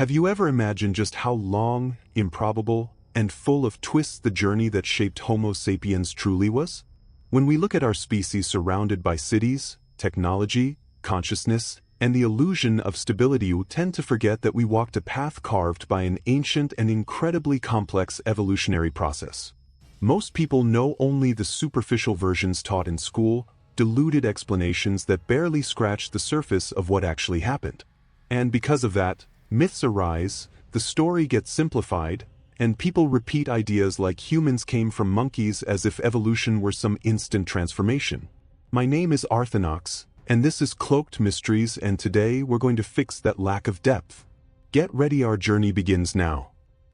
Have you ever imagined just how long, improbable, and full of twists the journey that shaped Homo sapiens truly was? When we look at our species surrounded by cities, technology, consciousness, and the illusion of stability, we tend to forget that we walked a path carved by an ancient and incredibly complex evolutionary process. Most people know only the superficial versions taught in school, diluted explanations that barely scratch the surface of what actually happened. And because of that, myths arise, the story gets simplified, and people repeat ideas like humans came from monkeys as if evolution were some instant transformation. My name is Orthodox, and this is Cloaked Mysteries, and today we're going to fix that lack of depth. Get ready, our journey begins now.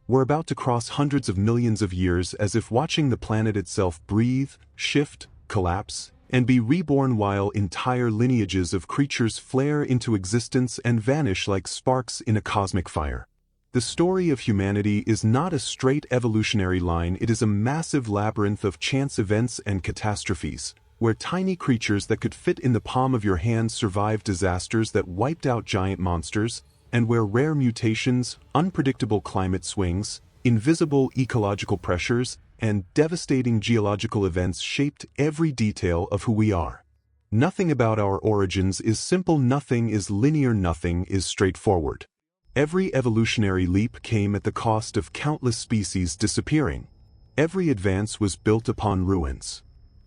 We're about to cross hundreds of millions of years, as if watching the planet itself breathe, shift, collapse, and be reborn, while entire lineages of creatures flare into existence and vanish like sparks in a cosmic fire. The story of humanity is not a straight evolutionary line, it is a massive labyrinth of chance events and catastrophes, where tiny creatures that could fit in the palm of your hand survived disasters that wiped out giant monsters, and where rare mutations, unpredictable climate swings, invisible ecological pressures, and devastating geological events shaped every detail of who we are. Nothing about our origins is simple, nothing is linear, nothing is straightforward. Every evolutionary leap came at the cost of countless species disappearing. Every advance was built upon ruins.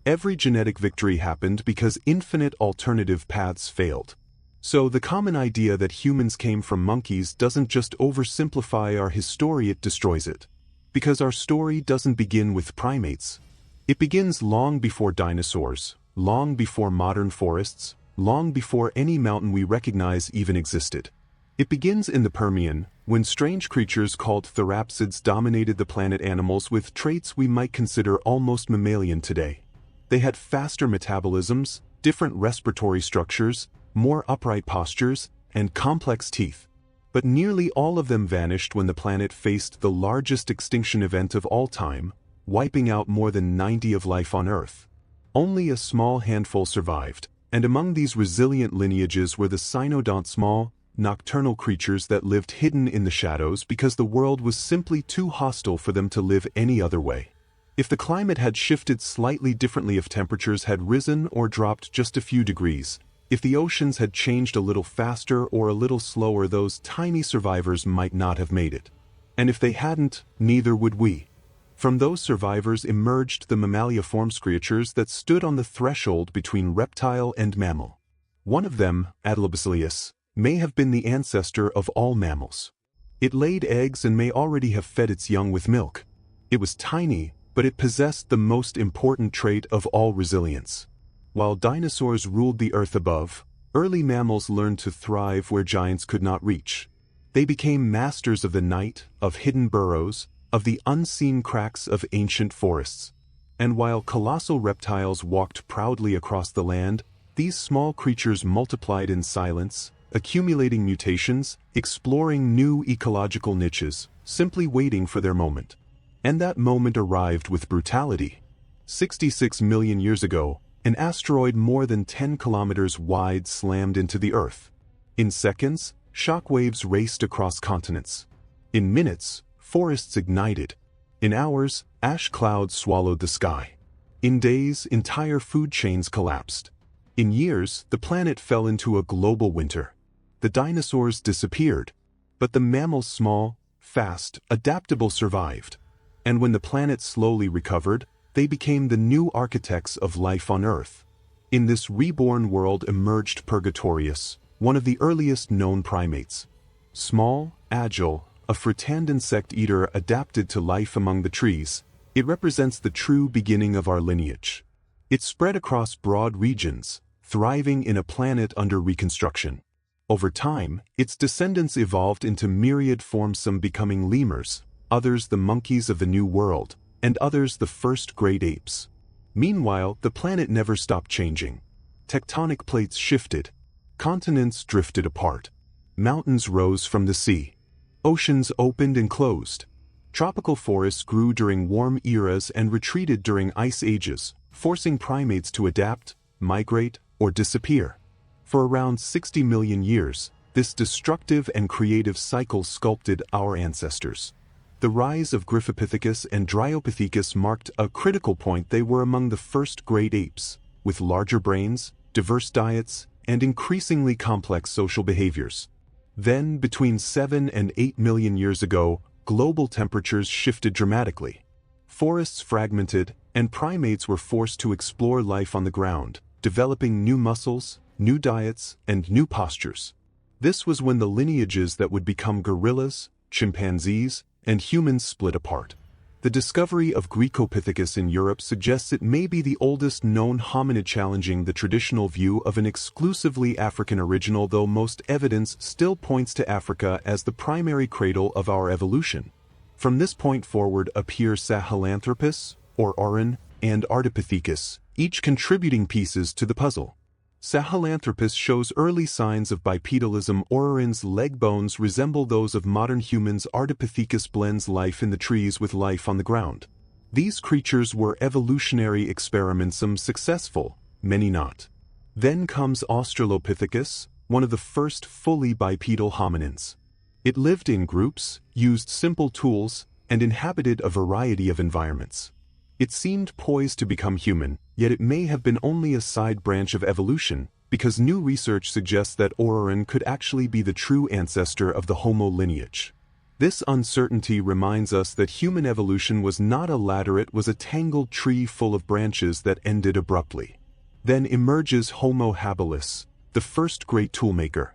Every genetic victory happened because infinite alternative paths failed. So the common idea that humans came from monkeys doesn't just oversimplify our history, it destroys it. Because our story doesn't begin with primates. It begins long before dinosaurs, long before modern forests, long before any mountain we recognize even existed. It begins in the Permian, when strange creatures called therapsids dominated the planet, animals with traits we might consider almost mammalian today. They had faster metabolisms, different respiratory structures, more upright postures, and complex teeth. But nearly all of them vanished when the planet faced the largest extinction event of all time, wiping out more than 90% of life on Earth. Only a small handful survived, and among these resilient lineages were the cynodont, small, nocturnal creatures that lived hidden in the shadows because the world was simply too hostile for them to live any other way. If the climate had shifted slightly differently, if temperatures had risen or dropped just a few degrees, if the oceans had changed a little faster or a little slower, those tiny survivors might not have made it. And if they hadn't, neither would we. From those survivors emerged the mammaliform creatures that stood on the threshold between reptile and mammal. One of them, Adlabasileus, may have been the ancestor of all mammals. It laid eggs and may already have fed its young with milk. It was tiny, but it possessed the most important trait of all, resilience. While dinosaurs ruled the earth above, early mammals learned to thrive where giants could not reach. They became masters of the night, of hidden burrows, of the unseen cracks of ancient forests. And while colossal reptiles walked proudly across the land, these small creatures multiplied in silence, accumulating mutations, exploring new ecological niches, simply waiting for their moment. And that moment arrived with brutality. 66 million years ago, an asteroid more than 10 kilometers wide slammed into the Earth. In seconds, shockwaves raced across continents. In minutes, forests ignited. In hours, ash clouds swallowed the sky. In days, entire food chains collapsed. In years, the planet fell into a global winter. The dinosaurs disappeared. But the mammals, small, fast, adaptable, survived. And when the planet slowly recovered, they became the new architects of life on Earth. In this reborn world emerged Purgatorius, one of the earliest known primates. Small, agile, a fratand insect eater adapted to life among the trees, it represents the true beginning of our lineage. It spread across broad regions, thriving in a planet under reconstruction. Over time, its descendants evolved into myriad forms, some becoming lemurs, others the monkeys of the New World, and others the first great apes. Meanwhile, the planet never stopped changing. Tectonic plates shifted. Continents drifted apart. Mountains rose from the sea. Oceans opened and closed. Tropical forests grew during warm eras and retreated during ice ages, forcing primates to adapt, migrate, or disappear. For around 60 million years, This destructive and creative cycle sculpted our ancestors. The rise of Gryphopithecus and Dryopithecus marked a critical point. They were among the first great apes, with larger brains, diverse diets, and increasingly complex social behaviors. Then, between 7 and 8 million years ago, global temperatures shifted dramatically. Forests fragmented, and primates were forced to explore life on the ground, developing new muscles, new diets, and new postures. This was when the lineages that would become gorillas, chimpanzees, and humans split apart. The discovery of Gryphopithecus in Europe suggests it may be the oldest known hominid, challenging the traditional view of an exclusively African origin, though most evidence still points to Africa as the primary cradle of our evolution. From this point forward appear Sahelanthropus, or Auron, and Ardipithecus, each contributing pieces to the puzzle. Sahelanthropus shows early signs of bipedalism. Auron's leg bones resemble those of modern humans. Ardipithecus blends life in the trees with life on the ground. These creatures were evolutionary experiments, some successful, many not. Then comes Australopithecus, one of the first fully bipedal hominins. It lived in groups, used simple tools, and inhabited a variety of environments. It seemed poised to become human, yet it may have been only a side branch of evolution, because new research suggests that Auron could actually be the true ancestor of the Homo lineage. This uncertainty reminds us that human evolution was not a ladder, it was a tangled tree full of branches that ended abruptly. Then emerges Homo habilis, the first great toolmaker.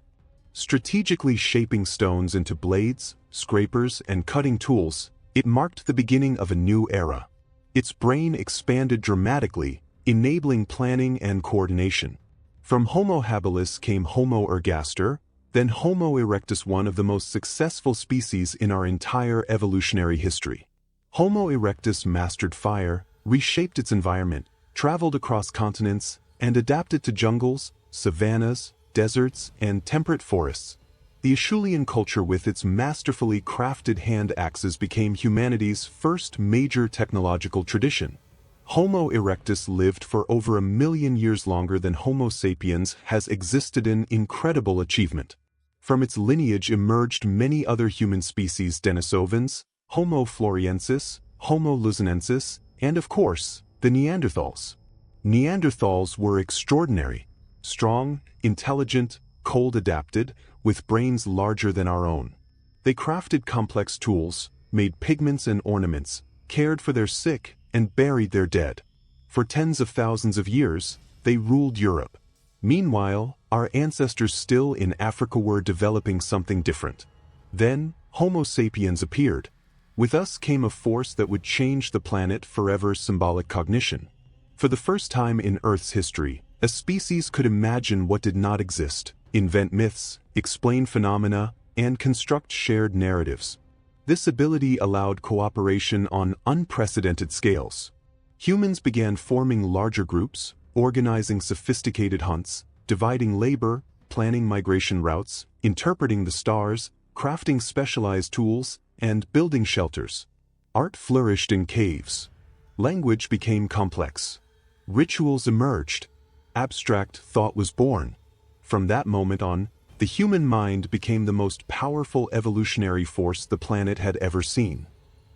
Strategically shaping stones into blades, scrapers, and cutting tools, it marked the beginning of a new era. Its brain expanded dramatically, enabling planning and coordination. From Homo habilis came Homo ergaster, then Homo erectus, one of the most successful species in our entire evolutionary history. Homo erectus mastered fire, reshaped its environment, traveled across continents, and adapted to jungles, savannas, deserts, and temperate forests. The Acheulean culture, with its masterfully crafted hand axes, became humanity's first major technological tradition. Homo erectus lived for over 1 million years, longer than Homo sapiens has existed, an incredible achievement. From its lineage emerged many other human species: Denisovans, Homo floresiensis, Homo luzonensis, and of course, the Neanderthals. Neanderthals were extraordinary, strong, intelligent, cold-adapted, with brains larger than our own. They crafted complex tools, made pigments and ornaments, cared for their sick, and buried their dead. For tens of thousands of years, they ruled Europe. Meanwhile, our ancestors still in Africa were developing something different. Then, Homo sapiens appeared. With us came a force that would change the planet forever: symbolic cognition. For the first time in Earth's history, a species could imagine what did not exist, invent myths, explain phenomena, and construct shared narratives. This ability allowed cooperation on unprecedented scales. Humans began forming larger groups, organizing sophisticated hunts, dividing labor, planning migration routes, interpreting the stars, crafting specialized tools, and building shelters. Art flourished in caves. Language became complex. Rituals emerged. Abstract thought was born. From that moment on, the human mind became the most powerful evolutionary force the planet had ever seen.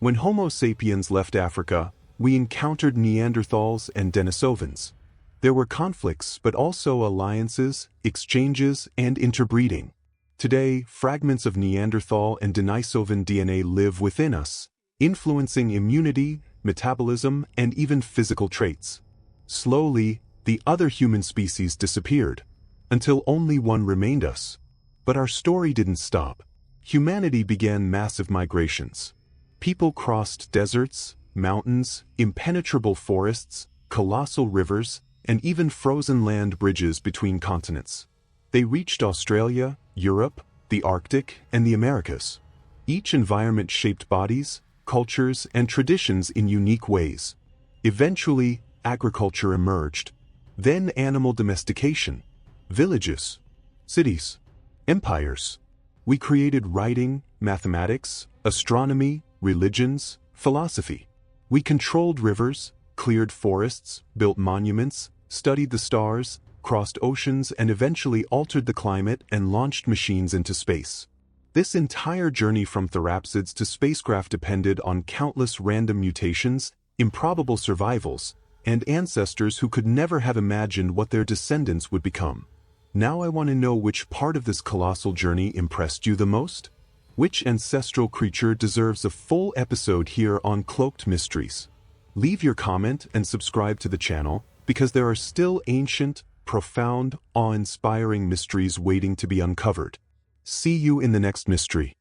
When Homo sapiens left Africa, we encountered Neanderthals and Denisovans. There were conflicts, but also alliances, exchanges, and interbreeding. Today, fragments of Neanderthal and Denisovan DNA live within us, influencing immunity, metabolism, and even physical traits. Slowly, the other human species disappeared, until only one remained: us. But our story didn't stop. Humanity began massive migrations. People crossed deserts, mountains, impenetrable forests, colossal rivers, and even frozen land bridges between continents. They reached Australia, Europe, the Arctic, and the Americas. Each environment shaped bodies, cultures, and traditions in unique ways. Eventually, agriculture emerged. Then animal domestication. Villages. Cities. Empires. We created writing, mathematics, astronomy, religions, philosophy. We controlled rivers, cleared forests, built monuments, studied the stars, crossed oceans and eventually altered the climate and launched machines into space. This entire journey from therapsids to spacecraft depended on countless random mutations, improbable survivals, and ancestors who could never have imagined what their descendants would become. Now I want to know which part of this colossal journey impressed you the most? Which ancestral creature deserves a full episode here on Cloaked Mysteries? Leave your comment and subscribe to the channel, because there are still ancient, profound, awe-inspiring mysteries waiting to be uncovered. See you in the next mystery.